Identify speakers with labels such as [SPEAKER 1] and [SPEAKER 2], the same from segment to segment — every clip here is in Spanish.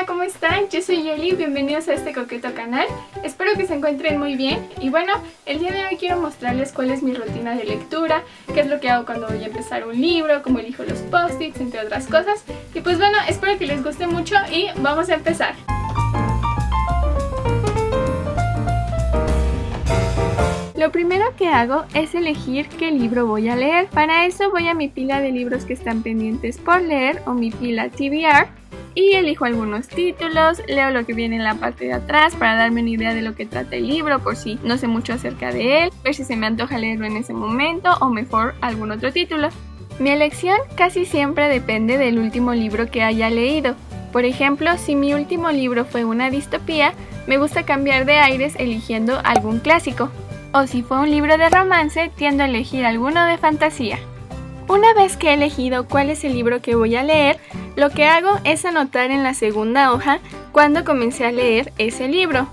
[SPEAKER 1] ¿cómo están? Yo soy Yeli, bienvenidos a este coqueto canal. Espero que se encuentren muy bien. Y bueno, el día de hoy quiero mostrarles cuál es mi rutina de lectura, qué es lo que hago cuando voy a empezar un libro, cómo elijo los post-its, entre otras cosas. Y pues bueno, espero que les guste mucho y vamos a empezar. Lo primero que hago es elegir qué libro voy a leer. Para eso voy a mi pila de libros que están pendientes por leer o mi pila TBR y elijo algunos títulos, leo lo que viene en la parte de atrás para darme una idea de lo que trata el libro por si no sé mucho acerca de él, ver si se me antoja leerlo en ese momento o mejor algún otro título. Mi elección casi siempre depende del último libro que haya leído. Por ejemplo, si mi último libro fue una distopía, me gusta cambiar de aires eligiendo algún clásico. O si fue un libro de romance, tiendo a elegir alguno de fantasía. Una vez que he elegido cuál es el libro que voy a leer, lo que hago es anotar en la segunda hoja cuándo comencé a leer ese libro.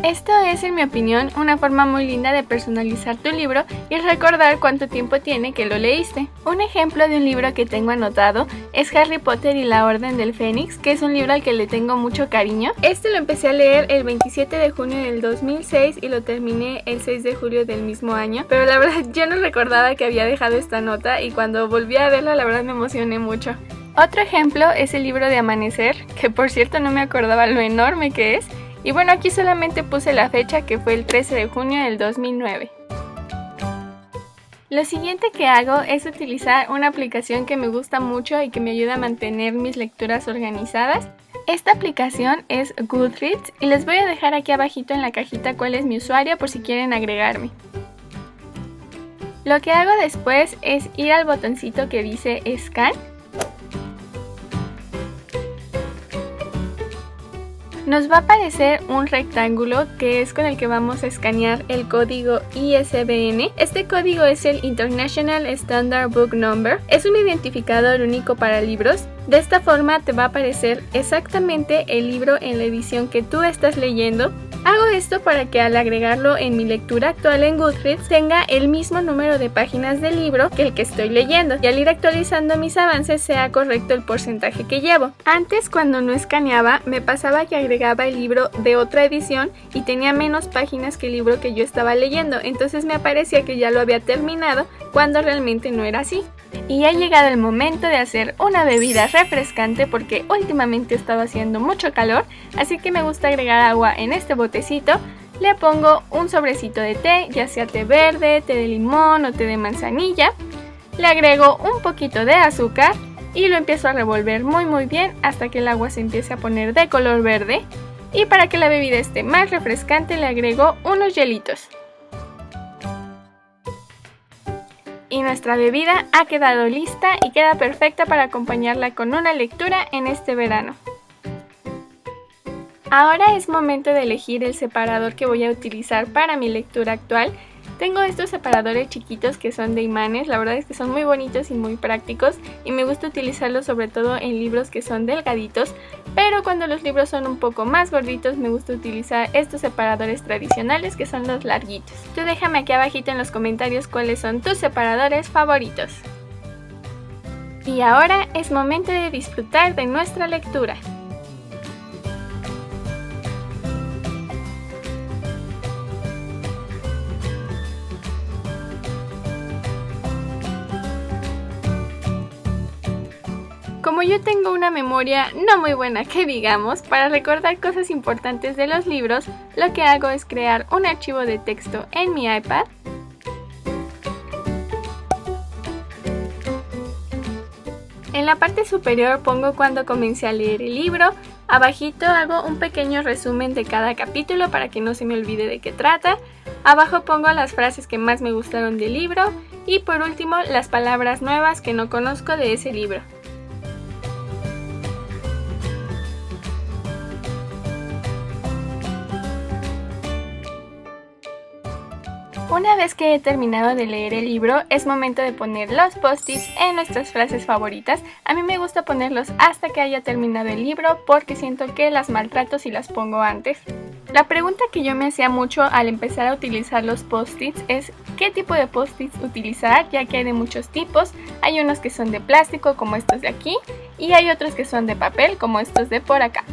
[SPEAKER 1] Esto es, en mi opinión, una forma muy linda de personalizar tu libro y recordar cuánto tiempo tiene que lo leíste. Un ejemplo de un libro que tengo anotado es Harry Potter y la Orden del Fénix, que es un libro al que le tengo mucho cariño. Este lo empecé a leer el 27 de junio del 2006 y lo terminé el 6 de julio del mismo año, pero la verdad yo no recordaba que había dejado esta nota y cuando volví a verla la verdad me emocioné mucho. Otro ejemplo es el libro de Amanecer, que por cierto no me acordaba lo enorme que es. Y bueno, aquí solamente puse la fecha, que fue el 13 de junio del 2009. Lo siguiente que hago es utilizar una aplicación que me gusta mucho y que me ayuda a mantener mis lecturas organizadas. Esta aplicación es Goodreads y les voy a dejar aquí abajito en la cajita cuál es mi usuario por si quieren agregarme. Lo que hago después es ir al botoncito que dice Scan. Nos va a aparecer un rectángulo que es con el que vamos a escanear el código ISBN. Este código es el International Standard Book Number. Es un identificador único para libros. De esta forma te va a aparecer exactamente el libro en la edición que tú estás leyendo. Hago esto para que al agregarlo en mi lectura actual en Goodreads tenga el mismo número de páginas del libro que el que estoy leyendo y al ir actualizando mis avances sea correcto el porcentaje que llevo. Antes, cuando no escaneaba, me pasaba que agregaba el libro de otra edición y tenía menos páginas que el libro que yo estaba leyendo, entonces me aparecía que ya lo había terminado cuando realmente no era así. Y ha llegado el momento de hacer una bebida refrescante porque últimamente estaba haciendo mucho calor, así que me gusta agregar agua en este botecito. Le pongo un sobrecito de té, ya sea té verde, té de limón o té de manzanilla. Le agrego un poquito de azúcar y lo empiezo a revolver muy bien hasta que el agua se empiece a poner de color verde. Y para que la bebida esté más refrescante le agrego unos hielitos. Y nuestra bebida ha quedado lista y queda perfecta para acompañarla con una lectura en este verano. Ahora es momento de elegir el separador que voy a utilizar para mi lectura actual. Tengo estos separadores chiquitos que son de imanes, la verdad es que son muy bonitos y muy prácticos y me gusta utilizarlos sobre todo en libros que son delgaditos, pero cuando los libros son un poco más gorditos me gusta utilizar estos separadores tradicionales que son los larguitos. Tú déjame aquí abajito en los comentarios cuáles son tus separadores favoritos. Y ahora es momento de disfrutar de nuestra lectura. Como yo tengo una memoria no muy buena que digamos, para recordar cosas importantes de los libros, lo que hago es crear un archivo de texto en mi iPad. En la parte superior pongo cuando comencé a leer el libro, abajito hago un pequeño resumen de cada capítulo para que no se me olvide de qué trata, abajo pongo las frases que más me gustaron del libro y por último las palabras nuevas que no conozco de ese libro. Una vez que he terminado de leer el libro, es momento de poner los post-its en nuestras frases favoritas. A mí me gusta ponerlos hasta que haya terminado el libro porque siento que las maltrato si las pongo antes. La pregunta que yo me hacía mucho al empezar a utilizar los post-its es ¿qué tipo de post-its utilizar? Ya que hay de muchos tipos. Hay unos que son de plástico como estos de aquí y hay otros que son de papel como estos de por acá.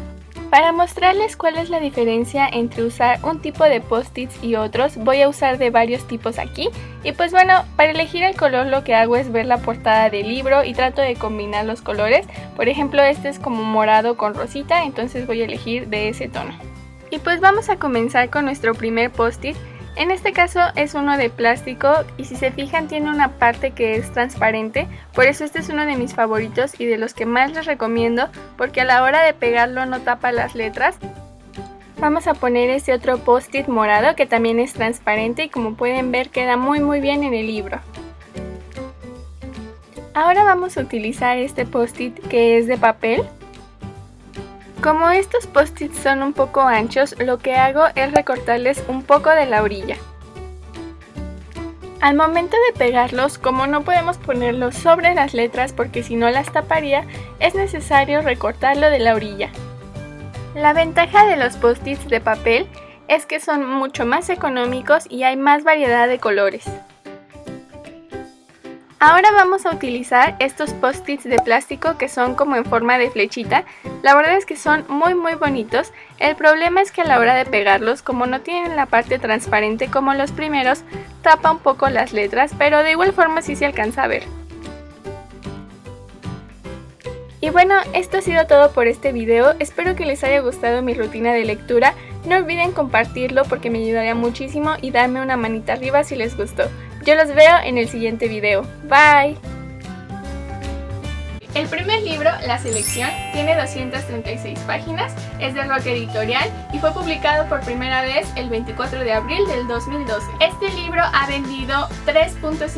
[SPEAKER 1] Para mostrarles cuál es la diferencia entre usar un tipo de post-its y otros, voy a usar de varios tipos aquí. Y pues bueno, para elegir el color lo que hago es ver la portada del libro y trato de combinar los colores. Por ejemplo, este es como morado con rosita, entonces voy a elegir de ese tono. Y pues vamos a comenzar con nuestro primer post-it. En este caso es uno de plástico y si se fijan tiene una parte que es transparente, por eso este es uno de mis favoritos y de los que más les recomiendo porque a la hora de pegarlo no tapa las letras. Vamos a poner este otro post-it morado que también es transparente y como pueden ver queda muy bien en el libro. Ahora vamos a utilizar este post-it que es de papel. Como estos post-its son un poco anchos, lo que hago es recortarles un poco de la orilla. Al momento de pegarlos, como no podemos ponerlos sobre las letras porque si no las taparía, es necesario recortarlo de la orilla. La ventaja de los post-its de papel es que son mucho más económicos y hay más variedad de colores. Ahora vamos a utilizar estos post-its de plástico que son como en forma de flechita. La verdad es que son muy bonitos. El problema es que a la hora de pegarlos, como no tienen la parte transparente como los primeros, tapa un poco las letras, pero de igual forma sí se alcanza a ver. Y bueno, esto ha sido todo por este video. Espero que les haya gustado mi rutina de lectura. No olviden compartirlo porque me ayudaría muchísimo y darme una manita arriba si les gustó. Yo los veo en el siguiente video. Bye. El primer libro, La Selección, tiene 236 páginas, es de Roca Editorial y fue publicado por primera vez el 24 de abril del 2012. Este libro ha vendido 3.5